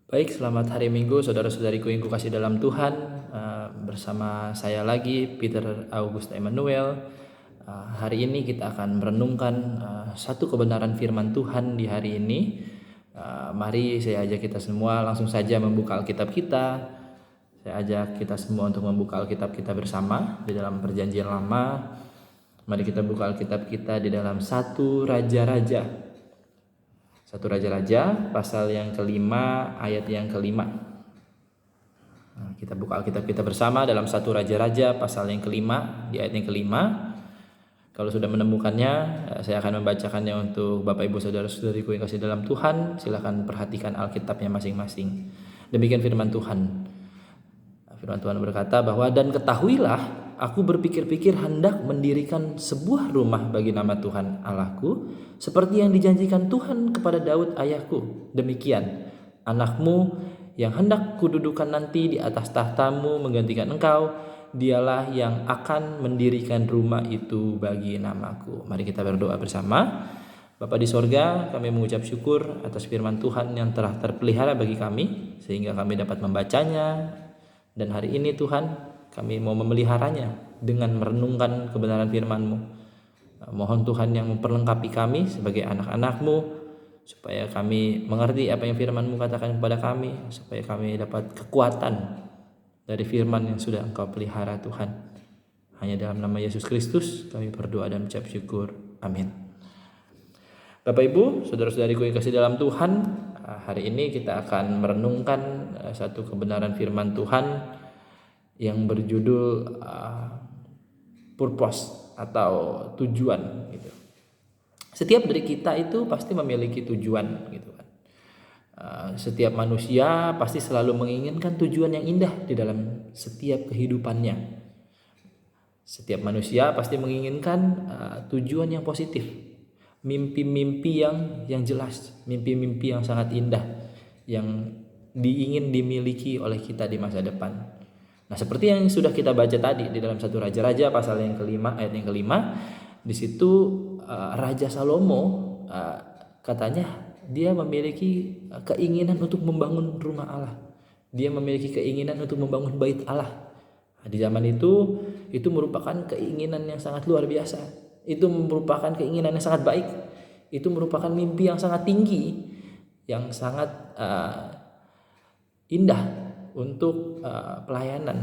Baik, selamat hari Minggu saudara-saudariku yang kukasih dalam Tuhan. Bersama saya lagi Peter August Emmanuel. Hari ini kita akan merenungkan satu kebenaran firman Tuhan di hari ini. Mari saya ajak kita semua langsung saja membuka Alkitab kita. Saya ajak kita semua untuk membuka Alkitab kita bersama di dalam Perjanjian Lama. Mari kita buka Alkitab kita di dalam 1 Raja-Raja. 1 Raja-Raja pasal yang kelima ayat yang kelima. Kita buka Alkitab kita bersama dalam 1 Raja-Raja pasal yang kelima di ayat yang kelima. Kalau sudah menemukannya, saya akan membacakannya untuk Bapak Ibu Saudara-saudariku yang kasih dalam Tuhan. Silakan perhatikan Alkitabnya masing-masing. Demikian firman Tuhan. Firman Tuhan berkata bahwa dan ketahuilah aku berpikir-pikir hendak mendirikan sebuah rumah bagi nama Tuhan Allahku, seperti yang dijanjikan Tuhan kepada Daud ayahku. Demikian anakmu yang hendak kududukan nanti di atas tahtamu menggantikan engkau, dialah yang akan mendirikan rumah itu bagi namaku. Mari kita berdoa bersama. Bapa di sorga, kami mengucap syukur atas firman Tuhan yang telah terpelihara bagi kami, sehingga kami dapat membacanya. Dan hari ini Tuhan, kami mau memeliharanya dengan merenungkan kebenaran firman-Mu. Mohon Tuhan yang memperlengkapi kami sebagai anak-anak-Mu, supaya kami mengerti apa yang firman-Mu katakan kepada kami, supaya kami dapat kekuatan dari firman yang sudah Engkau pelihara Tuhan. Hanya dalam nama Yesus Kristus kami berdoa dan mengucap syukur. Amin. Bapak Ibu, saudara-saudariku yang kasih dalam Tuhan, hari ini kita akan merenungkan satu kebenaran firman Tuhan yang berjudul purpose atau tujuan gitu. Setiap dari kita itu pasti memiliki tujuan gitu kan. Setiap manusia pasti selalu menginginkan tujuan yang indah di dalam setiap kehidupannya. Setiap manusia pasti menginginkan tujuan yang positif, mimpi-mimpi yang jelas, mimpi-mimpi yang sangat indah yang ingin dimiliki oleh kita di masa depan. Nah, seperti yang sudah kita baca tadi di dalam 1 Raja-Raja pasal yang kelima ayat yang kelima, di situ Raja Salomo katanya dia memiliki keinginan untuk membangun rumah Allah. Dia memiliki keinginan untuk membangun bait Allah. Nah, di zaman itu merupakan keinginan yang sangat luar biasa. Itu merupakan keinginan yang sangat baik. Itu merupakan mimpi yang sangat tinggi, yang sangat indah untuk pelayanan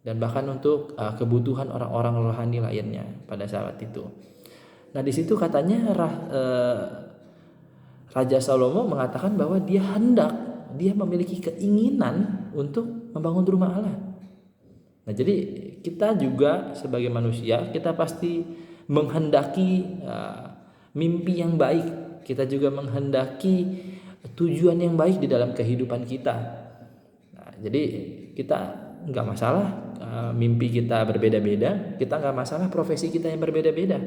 dan bahkan untuk kebutuhan orang-orang rohani lainnya pada saat itu. Nah, di situ katanya Raja Salomo mengatakan bahwa dia memiliki keinginan untuk membangun rumah Allah. Nah, jadi kita juga sebagai manusia, kita pasti menghendaki mimpi yang baik. Kita juga menghendaki tujuan yang baik di dalam kehidupan kita. Nah, jadi kita nggak masalah mimpi kita berbeda-beda, kita nggak masalah profesi kita yang berbeda-beda.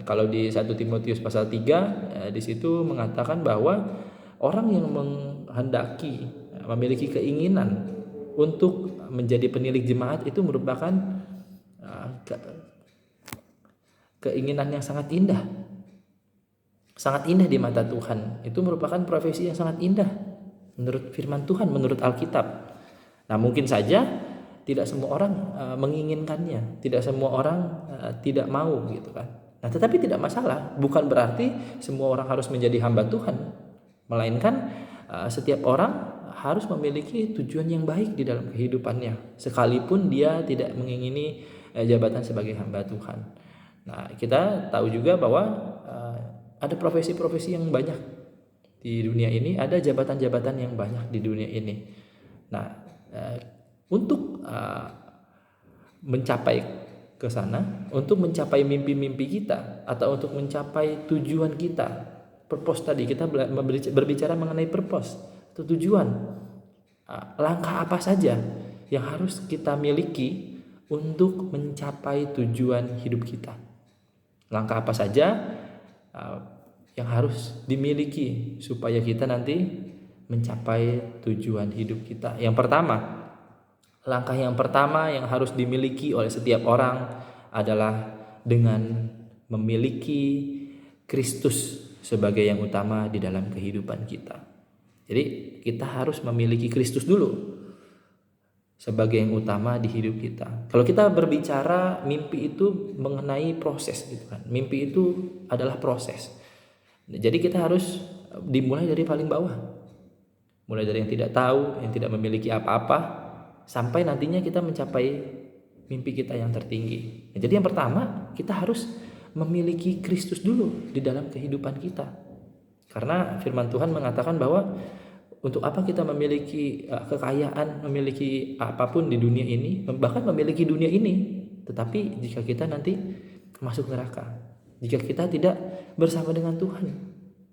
Kalau di 1 Timotius pasal 3 di situ mengatakan bahwa orang yang menghendaki memiliki keinginan untuk menjadi penilik jemaat itu merupakan keinginan yang sangat indah. Sangat indah di mata Tuhan. Itu merupakan profesi yang sangat indah menurut firman Tuhan, menurut Alkitab. Nah, mungkin saja tidak semua orang menginginkannya, tidak semua orang tidak mau gitu kan. Nah, tetapi tidak masalah, bukan berarti semua orang harus menjadi hamba Tuhan, melainkan setiap orang harus memiliki tujuan yang baik di dalam kehidupannya, sekalipun dia tidak mengingini jabatan sebagai hamba Tuhan. Nah, kita tahu juga bahwa ada profesi-profesi yang banyak di dunia ini, ada jabatan-jabatan yang banyak di dunia ini. Nah, untuk mencapai ke sana, untuk mencapai mimpi-mimpi kita atau untuk mencapai tujuan kita, purpose tadi kita berbicara mengenai purpose atau tujuan. Langkah apa saja yang harus kita miliki untuk mencapai tujuan hidup kita? Langkah apa saja yang harus dimiliki supaya kita nanti mencapai tujuan hidup kita? Langkah yang pertama yang harus dimiliki oleh setiap orang adalah dengan memiliki Kristus sebagai yang utama di dalam kehidupan kita. Jadi kita harus memiliki Kristus dulu sebagai yang utama di hidup kita. Kalau kita berbicara mimpi itu mengenai proses gitu kan. Mimpi itu adalah proses. Jadi kita harus dimulai dari paling bawah. Mulai dari yang tidak tahu, yang tidak memiliki apa-apa, sampai nantinya kita mencapai mimpi kita yang tertinggi. Jadi yang pertama, kita harus memiliki Kristus dulu di dalam kehidupan kita. Karena firman Tuhan mengatakan bahwa untuk apa kita memiliki kekayaan, memiliki apapun di dunia ini, bahkan memiliki dunia ini, tetapi jika kita nanti masuk neraka, jika kita tidak bersama dengan Tuhan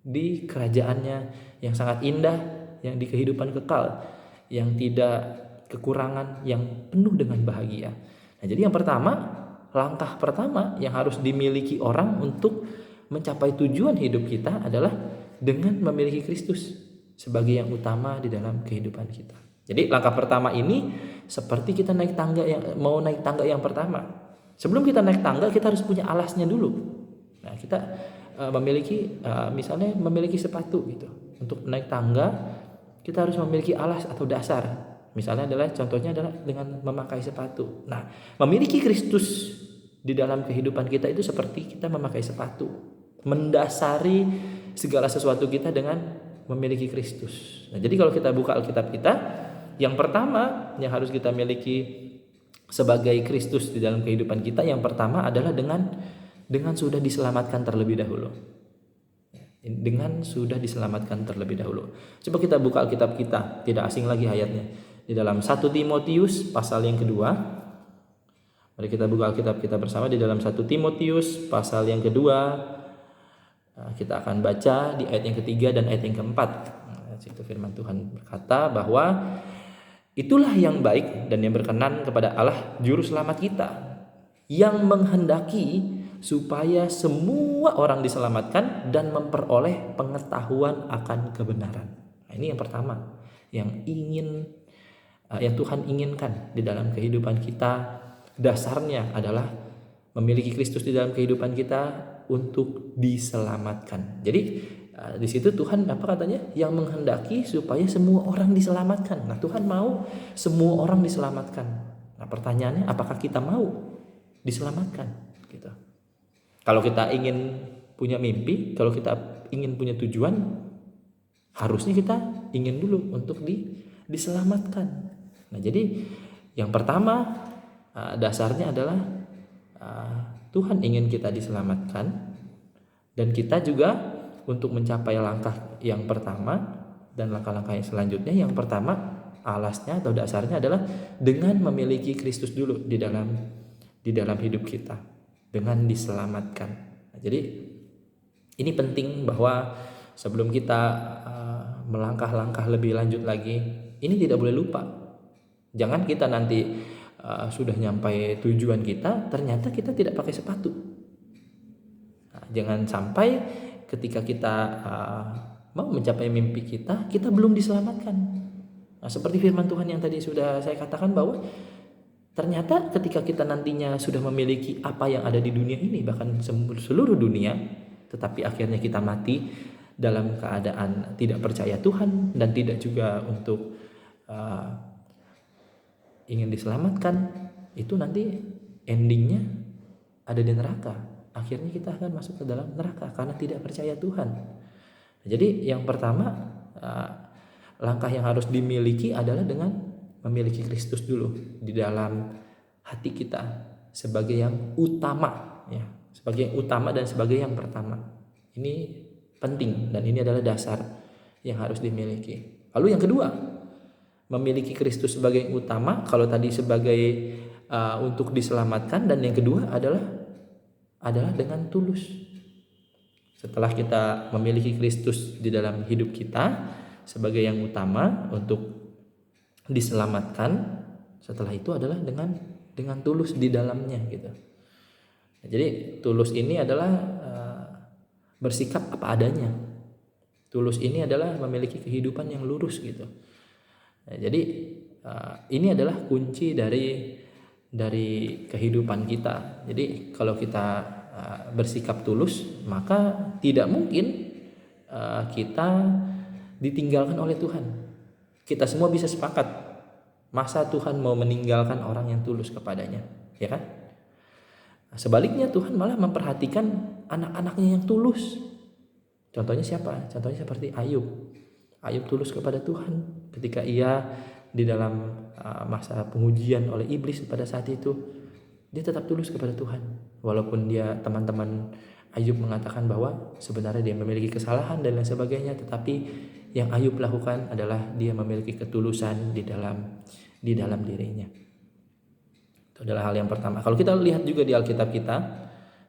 di kerajaannya yang sangat indah, yang di kehidupan kekal, yang tidak kekurangan, yang penuh dengan bahagia. Nah, jadi yang pertama, langkah pertama yang harus dimiliki orang untuk mencapai tujuan hidup kita adalah dengan memiliki Kristus sebagai yang utama di dalam kehidupan kita. Jadi langkah pertama ini seperti kita naik tangga yang pertama. Sebelum kita naik tangga, kita harus punya alasnya dulu. Nah, kita misalnya memiliki sepatu gitu. Untuk naik tangga, kita harus memiliki alas atau dasar. Misalnya contohnya adalah dengan memakai sepatu. Nah, memiliki Kristus di dalam kehidupan kita itu seperti kita memakai sepatu, mendasari segala sesuatu kita dengan memiliki Kristus. Nah, jadi kalau kita buka Alkitab kita, yang pertama yang harus kita miliki sebagai Kristus di dalam kehidupan kita, yang pertama adalah dengan sudah diselamatkan terlebih dahulu. Dengan sudah diselamatkan terlebih dahulu. Coba kita buka Alkitab kita, tidak asing lagi ayatnya. Di dalam 1 Timotius pasal yang kedua. Mari kita buka Alkitab kita bersama di dalam 1 Timotius pasal yang kedua. Kita akan baca di ayat yang ketiga dan ayat yang keempat. Situ firman Tuhan berkata bahwa itulah yang baik dan yang berkenan kepada Allah juru selamat kita, yang menghendaki supaya semua orang diselamatkan dan memperoleh pengetahuan akan kebenaran. Nah, ini yang pertama yang Tuhan inginkan di dalam kehidupan kita. Dasarnya adalah memiliki Kristus di dalam kehidupan kita untuk diselamatkan. Jadi di situ Tuhan apa katanya? Yang menghendaki supaya semua orang diselamatkan. Nah, Tuhan mau semua orang diselamatkan. Nah, pertanyaannya apakah kita mau diselamatkan? Gitu. Kalau kita ingin punya mimpi, kalau kita ingin punya tujuan, harusnya kita ingin dulu untuk diselamatkan. Nah, jadi yang pertama dasarnya adalah Tuhan ingin kita diselamatkan, dan kita juga untuk mencapai langkah yang pertama dan langkah-langkah yang selanjutnya, yang pertama alasnya atau dasarnya adalah dengan memiliki Kristus dulu di dalam hidup kita, dengan diselamatkan. Nah, jadi ini penting bahwa sebelum kita melangkah-langkah lebih lanjut lagi, ini tidak boleh lupa. Jangan kita nanti sudah nyampai tujuan kita, ternyata kita tidak pakai sepatu. Nah, jangan sampai ketika kita mau mencapai mimpi kita belum diselamatkan. Nah, seperti firman Tuhan yang tadi sudah saya katakan bahwa ternyata ketika kita nantinya sudah memiliki apa yang ada di dunia ini, bahkan seluruh dunia, tetapi akhirnya kita mati dalam keadaan tidak percaya Tuhan dan tidak juga untuk ingin diselamatkan, itu nanti endingnya ada di neraka. Akhirnya kita akan masuk ke dalam neraka karena tidak percaya Tuhan. Jadi yang pertama langkah yang harus dimiliki adalah dengan memiliki Kristus dulu di dalam hati kita sebagai yang utama, ya, sebagai yang utama dan sebagai yang pertama. Ini penting dan ini adalah dasar yang harus dimiliki. Lalu yang kedua, memiliki Kristus sebagai yang utama. Kalau tadi sebagai untuk diselamatkan, dan yang kedua adalah dengan tulus. Setelah kita memiliki Kristus di dalam hidup kita sebagai yang utama untuk diselamatkan, setelah itu adalah dengan tulus di dalamnya gitu. Jadi tulus ini adalah bersikap apa adanya. Tulus ini adalah memiliki kehidupan yang lurus gitu. Nah, jadi ini adalah kunci dari kehidupan kita. Jadi kalau kita bersikap tulus, maka tidak mungkin kita ditinggalkan oleh Tuhan. Kita semua bisa sepakat, masa Tuhan mau meninggalkan orang yang tulus kepadanya, ya kan? Sebaliknya Tuhan malah memperhatikan anak-anaknya yang tulus. Contohnya siapa? Contohnya seperti Ayub. Ayub tulus kepada Tuhan ketika ia di dalam masa pengujian oleh iblis pada saat itu. Dia tetap tulus kepada Tuhan. Walaupun dia teman-teman Ayub mengatakan bahwa sebenarnya dia memiliki kesalahan dan lain sebagainya, tetapi yang Ayub lakukan adalah dia memiliki ketulusan di dalam dirinya. Itu adalah hal yang pertama. Kalau kita lihat juga di Alkitab kita,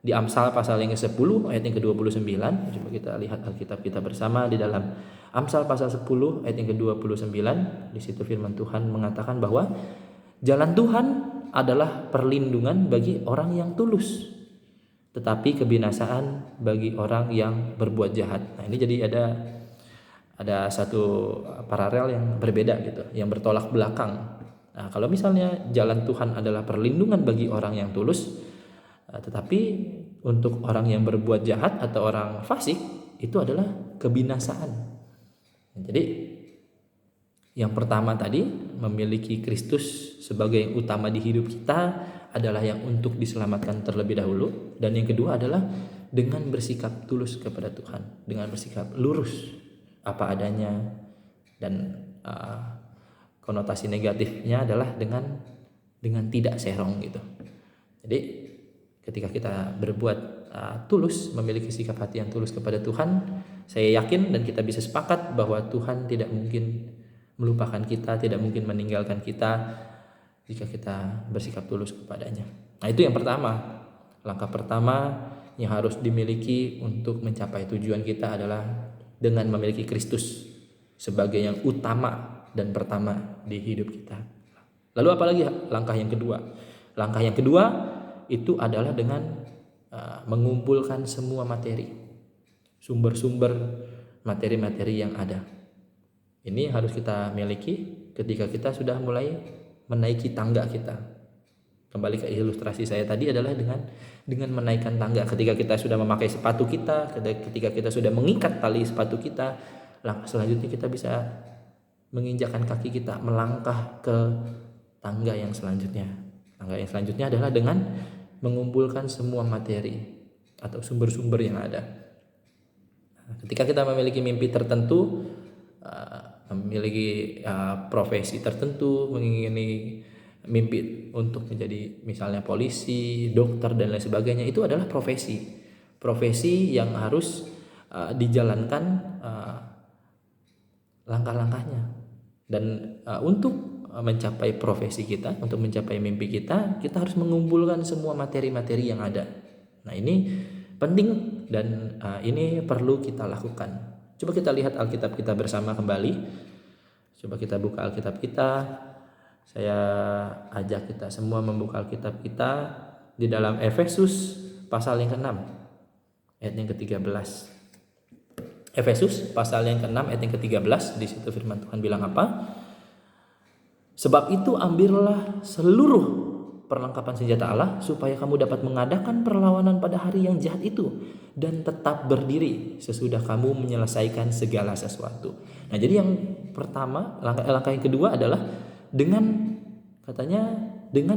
di Amsal pasal yang ke-10 ayat yang ke-29, coba kita lihat Alkitab kita bersama di dalam Amsal pasal 10 ayat yang ke-29. Di situ firman Tuhan mengatakan bahwa jalan Tuhan adalah perlindungan bagi orang yang tulus, tetapi kebinasaan bagi orang yang berbuat jahat. Nah, ini jadi ada satu paralel yang berbeda gitu, yang bertolak belakang. Nah, kalau misalnya jalan Tuhan adalah perlindungan bagi orang yang tulus, tetapi untuk orang yang berbuat jahat atau orang fasik itu adalah kebinasaan. Jadi yang pertama tadi, memiliki Kristus sebagai yang utama di hidup kita adalah yang untuk diselamatkan terlebih dahulu, dan yang kedua adalah dengan bersikap tulus kepada Tuhan, dengan bersikap lurus apa adanya, dan konotasi negatifnya adalah dengan tidak serong gitu. Jadi ketika kita berbuat tulus, memiliki sikap hati yang tulus kepada Tuhan, saya yakin dan kita bisa sepakat bahwa Tuhan tidak mungkin melupakan kita, tidak mungkin meninggalkan kita jika kita bersikap tulus kepadanya. Nah, itu yang pertama. Langkah pertama yang harus dimiliki untuk mencapai tujuan kita adalah dengan memiliki Kristus sebagai yang utama dan pertama di hidup kita. Lalu apalagi langkah yang kedua? Langkah yang kedua itu adalah dengan mengumpulkan semua materi, sumber-sumber materi-materi yang ada. Ini harus kita miliki ketika kita sudah mulai menaiki tangga kita. Kembali ke ilustrasi saya tadi adalah dengan menaikkan tangga. Ketika kita sudah memakai sepatu kita, ketika kita sudah mengikat tali sepatu kita, langkah selanjutnya kita bisa menginjakkan kaki kita melangkah ke tangga yang selanjutnya. Tangga yang selanjutnya adalah dengan mengumpulkan semua materi atau sumber-sumber yang ada. Ketika kita memiliki mimpi tertentu, memiliki profesi tertentu, mengingini mimpi untuk menjadi misalnya polisi, dokter dan lain sebagainya, itu adalah profesi yang harus dijalankan langkah-langkahnya. Dan untuk mencapai profesi kita, untuk mencapai mimpi kita harus mengumpulkan semua materi-materi yang ada. Nah, ini penting dan ini perlu kita lakukan. Coba kita lihat Alkitab kita bersama kembali. Coba kita buka Alkitab kita. Saya ajak kita semua membuka Alkitab kita di dalam Efesus pasal yang ke-6 ayat yang ke-13. Efesus pasal yang ke-6 ayat yang ke-13, di situ firman Tuhan bilang apa? Sebab itu ambillah seluruh perlengkapan senjata Allah supaya kamu dapat mengadakan perlawanan pada hari yang jahat itu dan tetap berdiri sesudah kamu menyelesaikan segala sesuatu. Nah, jadi yang pertama, langkah yang kedua adalah dengan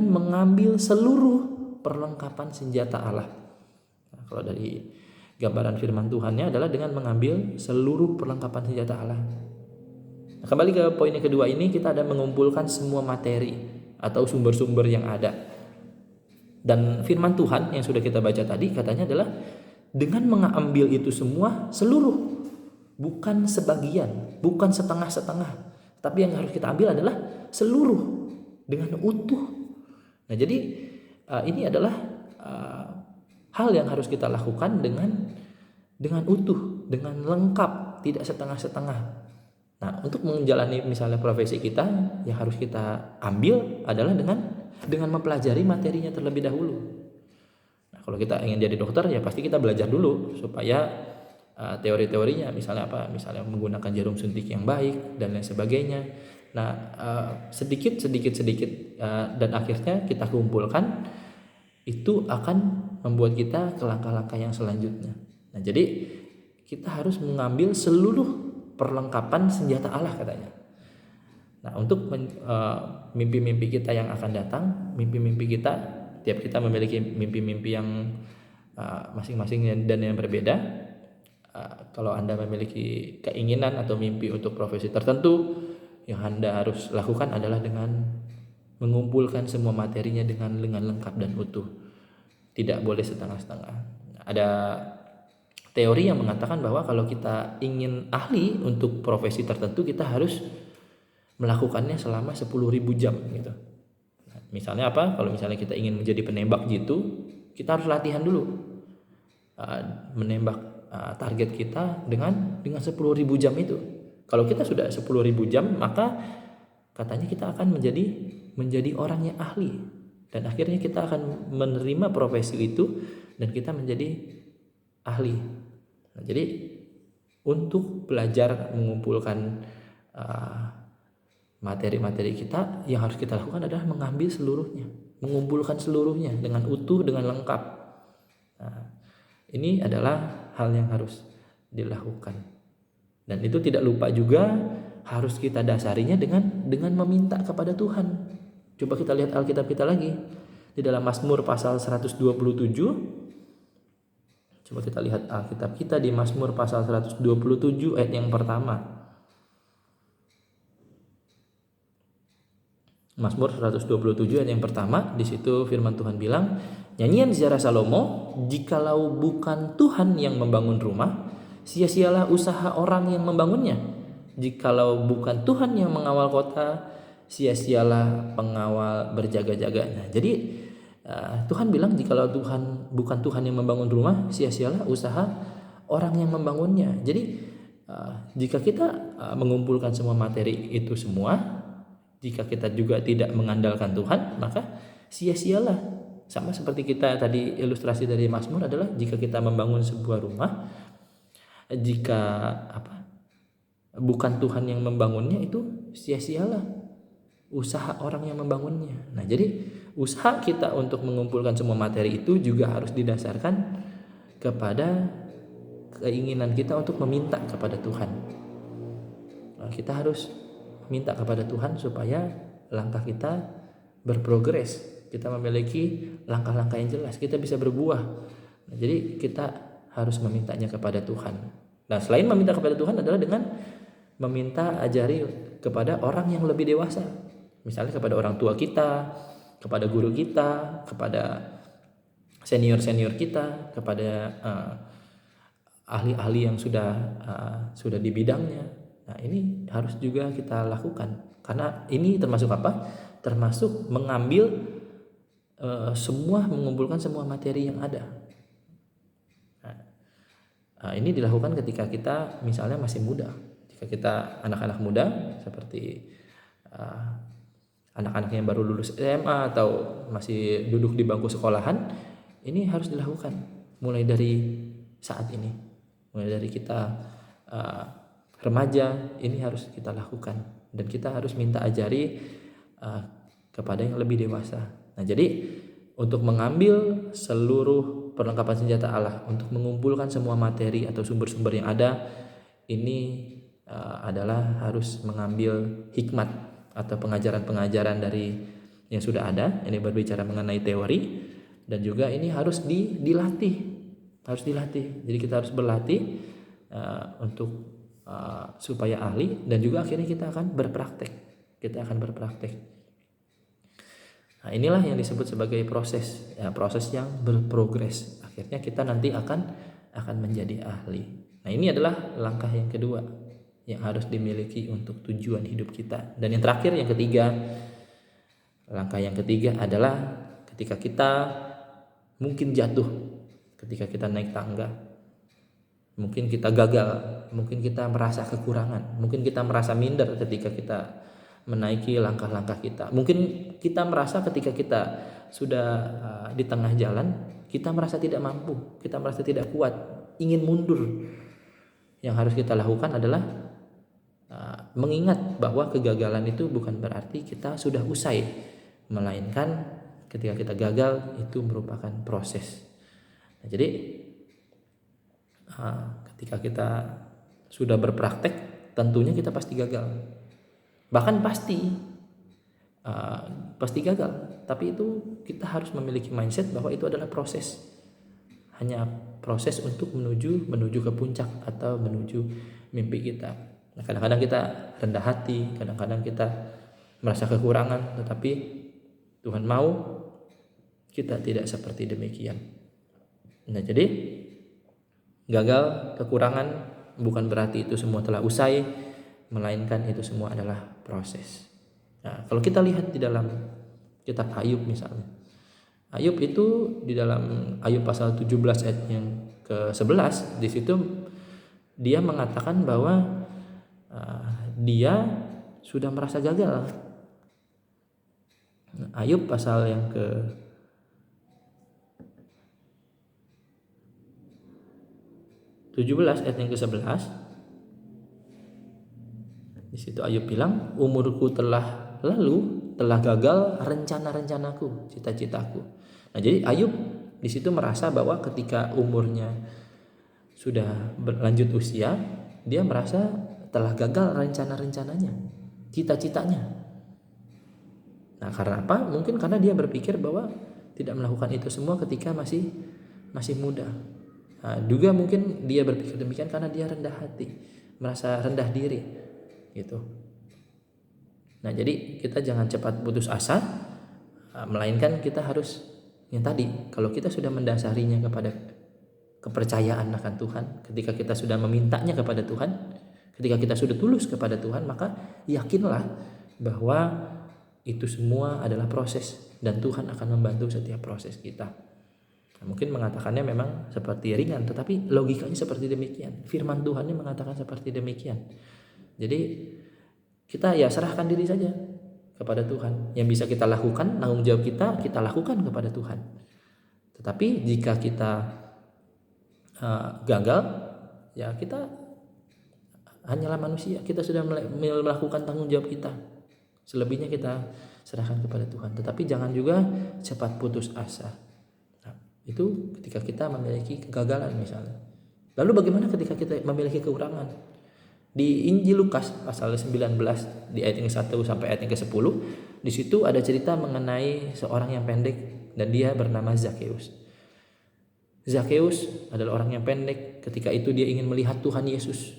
mengambil seluruh perlengkapan senjata Allah. Nah, kalau dari gambaran firman Tuhannya adalah dengan mengambil seluruh perlengkapan senjata Allah. Nah, kembali ke poin yang kedua ini, kita ada mengumpulkan semua materi atau sumber-sumber yang ada. Dan firman Tuhan yang sudah kita baca tadi katanya adalah dengan mengambil itu semua seluruh, bukan sebagian, bukan setengah-setengah, tapi yang harus kita ambil adalah seluruh dengan utuh. Nah, jadi ini adalah hal yang harus kita lakukan dengan utuh, dengan lengkap, tidak setengah-setengah. Nah, untuk menjalani misalnya profesi kita, yang harus kita ambil adalah dengan mempelajari materinya terlebih dahulu. Nah, kalau kita ingin jadi dokter, ya pasti kita belajar dulu supaya teori-teorinya, misalnya apa? Misalnya menggunakan jarum suntik yang baik dan lain sebagainya. Nah, sedikit dan akhirnya kita kumpulkan, itu akan membuat kita ke langkah-langkah yang selanjutnya. Nah, jadi kita harus mengambil seluruh perlengkapan senjata Allah katanya. Nah, untuk mimpi-mimpi kita yang akan datang, mimpi-mimpi kita, tiap kita memiliki mimpi-mimpi yang masing-masing dan yang berbeda. Kalau Anda memiliki keinginan atau mimpi untuk profesi tertentu, yang Anda harus lakukan adalah dengan mengumpulkan semua materinya dengan lengkap dan utuh. Tidak boleh setengah-setengah. Ada teori yang mengatakan bahwa kalau kita ingin ahli untuk profesi tertentu, kita harus melakukannya selama 10.000 jam gitu. Nah, misalnya apa? Kalau misalnya kita ingin menjadi penembak jitu, kita harus latihan dulu menembak target kita dengan 10.000 jam itu. Kalau kita sudah 10.000 jam, maka katanya kita akan menjadi orang yang ahli, dan akhirnya kita akan menerima profesi itu dan kita menjadi ahli. Nah, jadi untuk belajar mengumpulkan materi-materi kita, yang harus kita lakukan adalah mengambil seluruhnya, mengumpulkan seluruhnya dengan utuh, dengan lengkap. Nah, ini adalah hal yang harus dilakukan, dan itu tidak lupa juga harus kita dasarinya dengan meminta kepada Tuhan. Coba kita lihat Alkitab kita lagi di dalam Mazmur pasal 127. Coba kita lihat Alkitab kita di Mazmur pasal 127 ayat yang pertama. Mazmur 127 ayat yang pertama, di situ firman Tuhan bilang, nyanyian ziarah Salomo, jikalau bukan Tuhan yang membangun rumah, sia-sialah usaha orang yang membangunnya. Jikalau bukan Tuhan yang mengawal kota, sia-sialah pengawal berjaga-jaga. Nah, jadi Tuhan bilang jikalau bukan Tuhan yang membangun rumah, sia-sialah usaha orang yang membangunnya. Jadi jika kita mengumpulkan semua materi itu semua, jika kita juga tidak mengandalkan Tuhan, maka sia-sialah. Sama seperti kita tadi, ilustrasi dari Mazmur adalah jika kita membangun sebuah rumah, jika bukan Tuhan yang membangunnya, itu sia-sialah usaha orang yang membangunnya. Nah, jadi usaha kita untuk mengumpulkan semua materi itu juga harus didasarkan kepada keinginan kita untuk meminta kepada Tuhan. Nah, kita harus minta kepada Tuhan supaya langkah kita berprogres, kita memiliki langkah-langkah yang jelas, kita bisa berbuah. Nah, jadi kita harus memintanya kepada Tuhan. Nah, selain meminta kepada Tuhan adalah dengan meminta ajari kepada orang yang lebih dewasa, misalnya kepada orang tua kita, kepada guru kita, kepada senior-senior kita, kepada ahli-ahli yang sudah di bidangnya. Nah, ini harus juga kita lakukan, karena ini termasuk apa? Termasuk mengambil mengumpulkan semua materi yang ada. Nah, ini dilakukan ketika kita misalnya masih muda. Jika kita anak-anak muda seperti anak-anak yang baru lulus SMA atau masih duduk di bangku sekolahan, ini harus dilakukan mulai dari saat ini, mulai dari kita remaja, ini harus kita lakukan, dan kita harus minta ajari kepada yang lebih dewasa. Nah, jadi untuk mengambil seluruh perlengkapan senjata Allah, untuk mengumpulkan semua materi atau sumber-sumber yang ada, ini adalah harus mengambil hikmat atau pengajaran-pengajaran dari yang sudah ada. Ini berbicara mengenai teori, dan juga ini harus dilatih, harus dilatih. Jadi kita harus berlatih untuk supaya ahli, dan juga akhirnya kita akan berpraktek. Nah, inilah yang disebut sebagai proses yang berprogres. Akhirnya kita nanti akan menjadi ahli. Nah, ini adalah langkah yang kedua yang harus dimiliki untuk tujuan hidup kita. Dan yang terakhir, yang ketiga, langkah yang ketiga adalah ketika kita mungkin jatuh, ketika kita naik tangga, mungkin kita gagal, mungkin kita merasa kekurangan, mungkin kita merasa minder ketika kita menaiki langkah-langkah kita. Mungkin kita merasa ketika kita sudah di tengah jalan, kita merasa tidak mampu, kita merasa tidak kuat, ingin mundur. Yang harus kita lakukan adalah mengingat bahwa kegagalan itu bukan berarti kita sudah usai, melainkan ketika kita gagal itu merupakan proses. Nah, jadi ketika kita sudah berpraktek, tentunya kita pasti gagal. Bahkan pasti gagal. Tapi itu kita harus memiliki mindset bahwa itu adalah proses. Hanya proses untuk menuju ke puncak atau menuju mimpi kita. Nah, kadang-kadang kita rendah hati, kadang-kadang kita merasa kekurangan, tetapi Tuhan mau kita tidak seperti demikian. Nah, jadi gagal, kekurangan bukan berarti itu semua telah usai, melainkan itu semua adalah proses. Nah, kalau kita lihat di dalam kitab Ayub misalnya, Ayub itu di dalam Ayub pasal 17 ayat yang ke-11, di situ dia mengatakan bahwa dia sudah merasa gagal. Nah, Ayub pasal yang ke-17 ayat yang ke-11, di situ Ayub bilang, umurku telah lalu, telah gagal rencana-rencanaku, cita-citaku. Nah, jadi Ayub di situ merasa bahwa ketika umurnya sudah berlanjut usia, dia merasa telah gagal rencana-rencananya, cita-citanya. Nah, karena apa? Mungkin karena dia berpikir bahwa tidak melakukan itu semua ketika masih muda. Nah, juga mungkin dia berpikir demikian karena dia rendah hati, merasa rendah diri, gitu. Nah, jadi kita jangan cepat putus asa, melainkan kita harus yang tadi, kalau kita sudah mendasarinya kepada kepercayaan akan Tuhan, ketika kita sudah memintanya kepada Tuhan, ketika kita sudah tulus kepada Tuhan, maka yakinlah bahwa itu semua adalah proses dan Tuhan akan membantu setiap proses kita. Nah, mungkin mengatakannya memang seperti ringan, tetapi logikanya seperti demikian. Firman Tuhannya mengatakan seperti demikian. Jadi kita ya serahkan diri saja kepada Tuhan. Yang bisa kita lakukan, tanggung jawab kita lakukan kepada Tuhan. Tetapi jika kita gagal, ya kita hanyalah manusia. Kita sudah melakukan tanggung jawab kita. Selebihnya kita serahkan kepada Tuhan. Tetapi jangan juga cepat putus asa. Nah, itu ketika kita memiliki kegagalan misalnya. Lalu bagaimana ketika kita memiliki kekurangan? Di Injil Lukas pasal 19 di ayat yang 1 sampai ayat yang ke-10, di situ ada cerita mengenai seorang yang pendek dan dia bernama Zakheus. Zakheus adalah orang yang pendek. Ketika itu dia ingin melihat Tuhan Yesus.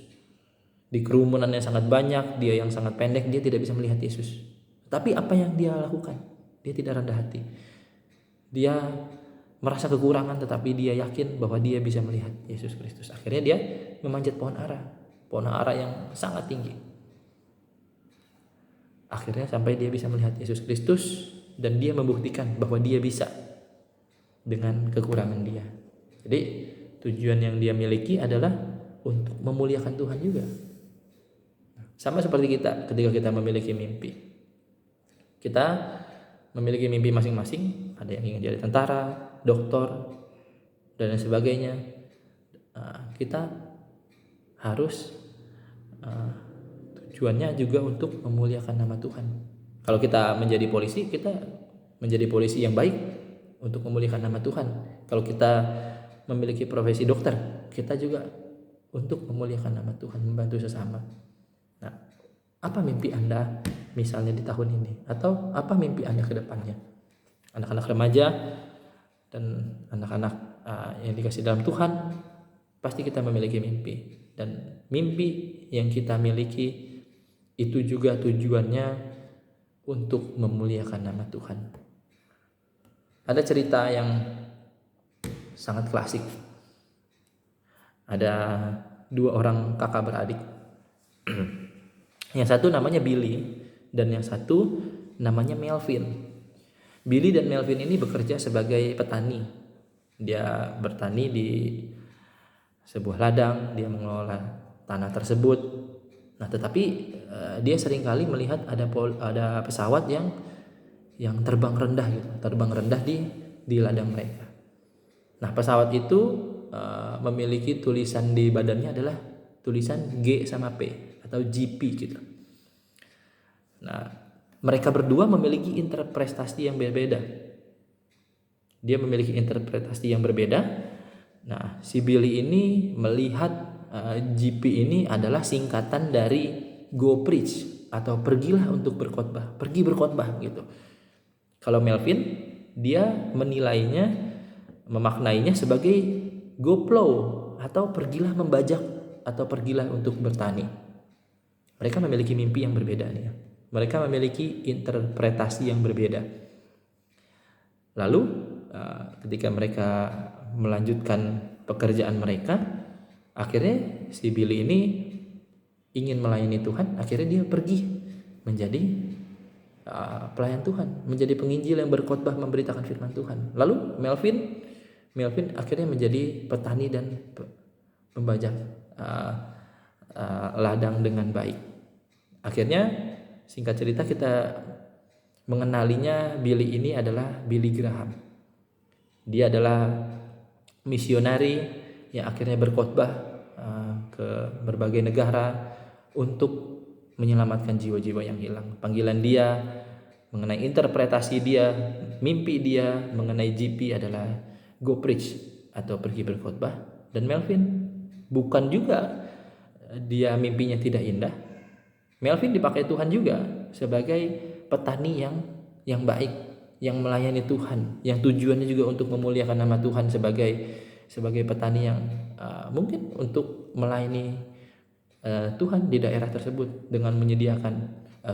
Di kerumunan yang sangat banyak, dia yang sangat pendek, dia tidak bisa melihat Yesus. Tapi apa yang dia lakukan? Dia tidak rendah hati. Dia merasa kekurangan, tetapi dia yakin bahwa dia bisa melihat Yesus Kristus. Akhirnya dia memanjat pohon ara yang sangat tinggi. Akhirnya sampai dia bisa melihat Yesus Kristus dan dia membuktikan bahwa dia bisa dengan kekurangan dia. Jadi tujuan yang dia miliki adalah untuk memuliakan Tuhan juga. Sama seperti kita ketika kita memiliki mimpi. Kita memiliki mimpi masing-masing. Ada yang ingin jadi tentara, dokter, dan lain sebagainya. Kita harus tujuannya juga untuk memuliakan nama Tuhan. Kalau kita menjadi polisi, kita menjadi polisi yang baik untuk memuliakan nama Tuhan. Kalau kita memiliki profesi dokter, kita juga untuk memuliakan nama Tuhan, membantu sesama. Nah, apa mimpi Anda misalnya di tahun ini? Atau apa mimpi Anda ke depannya? Anak-anak remaja dan anak-anak yang dikasih dalam Tuhan, pasti kita memiliki mimpi. Dan mimpi yang kita miliki itu juga tujuannya untuk memuliakan nama Tuhan. Ada cerita yang sangat klasik. Ada dua orang kakak beradik. Yang satu namanya Billy dan yang satu namanya Melvin. Billy dan Melvin ini bekerja sebagai petani. Dia bertani di sebuah ladang, dia mengelola tanah tersebut. Nah, tetapi dia seringkali melihat ada pesawat yang terbang rendah gitu, terbang rendah di ladang mereka. Nah, pesawat itu memiliki tulisan di badannya adalah tulisan G sama P atau GP gitu. Nah, mereka berdua memiliki interpretasi yang berbeda. Dia memiliki interpretasi yang berbeda. Nah, si Billy ini melihat GP ini adalah singkatan dari Go Preach atau pergilah untuk berkhotbah, pergi berkhotbah gitu. Kalau Melvin dia memaknainya sebagai Go Plow atau pergilah membajak atau pergilah untuk bertani. Mereka memiliki mimpi yang berbeda nih ya. Mereka memiliki interpretasi yang berbeda. Lalu ketika mereka melanjutkan pekerjaan mereka, akhirnya si Billy ini ingin melayani Tuhan. Akhirnya dia pergi menjadi pelayan Tuhan, menjadi penginjil yang berkhotbah memberitakan firman Tuhan. Lalu Melvin akhirnya menjadi petani dan pembajak ladang dengan baik. Akhirnya singkat cerita kita mengenalinya, Billy ini adalah Billy Graham. Dia adalah misionari yang akhirnya berkhotbah ke berbagai negara untuk menyelamatkan jiwa-jiwa yang hilang. Panggilan dia mengenai interpretasi dia, mimpi dia mengenai GP adalah Go Preach atau pergi berkhotbah. Dan Melvin bukan juga dia mimpinya tidak indah. Melvin dipakai Tuhan juga sebagai petani yang baik, yang melayani Tuhan, yang tujuannya juga untuk memuliakan nama Tuhan sebagai petani yang mungkin untuk melayani Tuhan di daerah tersebut dengan menyediakan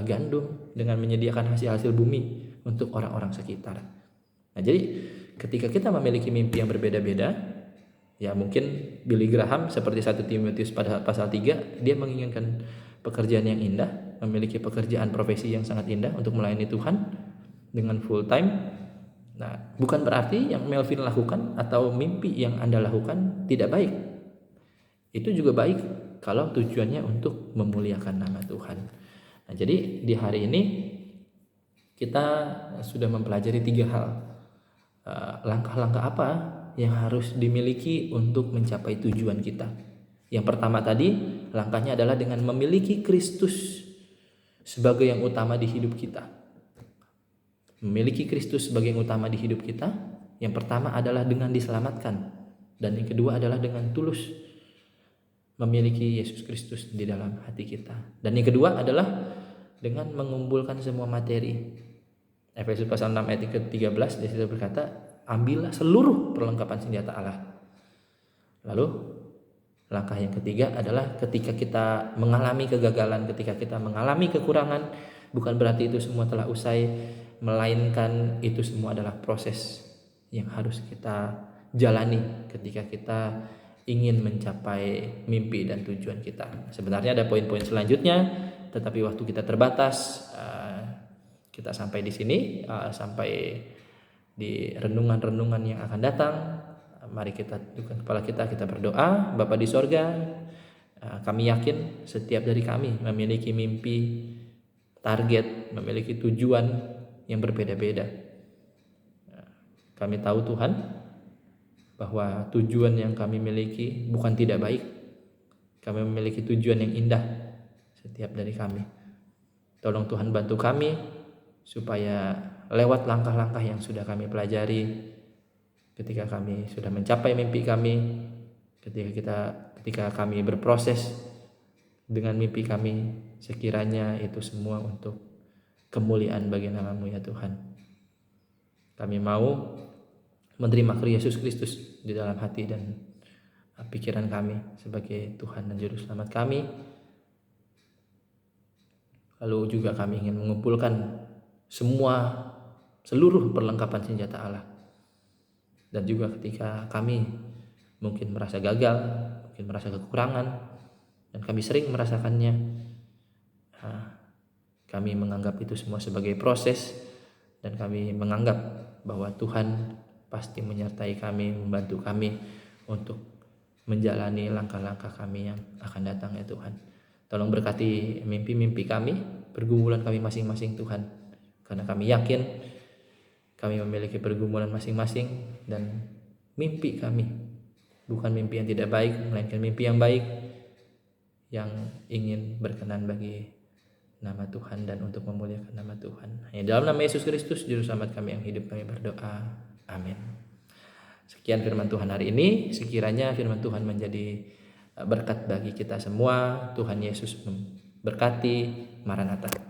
gandum, dengan menyediakan hasil-hasil bumi untuk orang-orang sekitar. Nah, jadi ketika kita memiliki mimpi yang berbeda-beda, ya mungkin Billy Graham seperti 1 Timotius pada pasal 3, dia menginginkan pekerjaan yang indah, memiliki pekerjaan profesi yang sangat indah untuk melayani Tuhan dengan full time. Nah, bukan berarti yang Melvin lakukan atau mimpi yang Anda lakukan tidak baik. Itu juga baik kalau tujuannya untuk memuliakan nama Tuhan. Nah, jadi di hari ini kita sudah mempelajari 3 hal. Langkah-langkah apa yang harus dimiliki untuk mencapai tujuan kita. Yang pertama tadi, langkahnya adalah dengan memiliki Kristus sebagai yang utama di hidup kita. Memiliki Kristus sebagai yang utama di hidup kita, yang pertama adalah dengan diselamatkan, dan yang kedua adalah dengan tulus memiliki Yesus Kristus di dalam hati kita. Dan yang kedua adalah dengan mengumpulkan semua materi. Efesus pasal 6 ayat ke-13 di situ berkata, ambillah seluruh perlengkapan senjata Allah. Lalu langkah yang ketiga adalah ketika kita mengalami kegagalan, ketika kita mengalami kekurangan, bukan berarti itu semua telah usai, melainkan itu semua adalah proses yang harus kita jalani ketika kita ingin mencapai mimpi dan tujuan kita. Sebenarnya ada poin-poin selanjutnya, tetapi waktu kita terbatas. Kita sampai di sini, sampai di renungan-renungan yang akan datang. Mari kita tundukkan kepala kita berdoa. Bapa di sorga, kami yakin setiap dari kami memiliki mimpi, target, memiliki tujuan yang berbeda-beda. Kami tahu Tuhan bahwa tujuan yang kami miliki bukan tidak baik. Kami memiliki tujuan yang indah setiap dari kami. Tolong Tuhan bantu kami supaya lewat langkah-langkah yang sudah kami pelajari, ketika kami sudah mencapai mimpi kami, ketika kami berproses dengan mimpi kami, sekiranya itu semua untuk kemuliaan bagi nama-Mu ya Tuhan. Kami mau menerima Yesus Kristus di dalam hati dan pikiran kami sebagai Tuhan dan Juru Selamat kami. Lalu juga kami ingin mengumpulkan seluruh perlengkapan senjata Allah. Dan juga ketika kami mungkin merasa gagal, mungkin merasa kekurangan, dan kami sering merasakannya, kami menganggap itu semua sebagai proses, dan kami menganggap bahwa Tuhan pasti menyertai kami, membantu kami untuk menjalani langkah-langkah kami yang akan datang ya Tuhan. Tolong berkati mimpi-mimpi kami, pergumulan kami masing-masing Tuhan, karena kami yakin kami memiliki pergumulan masing-masing, dan mimpi kami bukan mimpi yang tidak baik, melainkan mimpi yang baik yang ingin berkenan bagi nama Tuhan dan untuk memuliakan nama Tuhan. Hanya dalam nama Yesus Kristus Juru Selamat kami yang hidup, kami berdoa. Amin. Sekian firman Tuhan hari ini. Sekiranya firman Tuhan menjadi berkat bagi kita semua. Tuhan Yesus memberkati. Maranatha.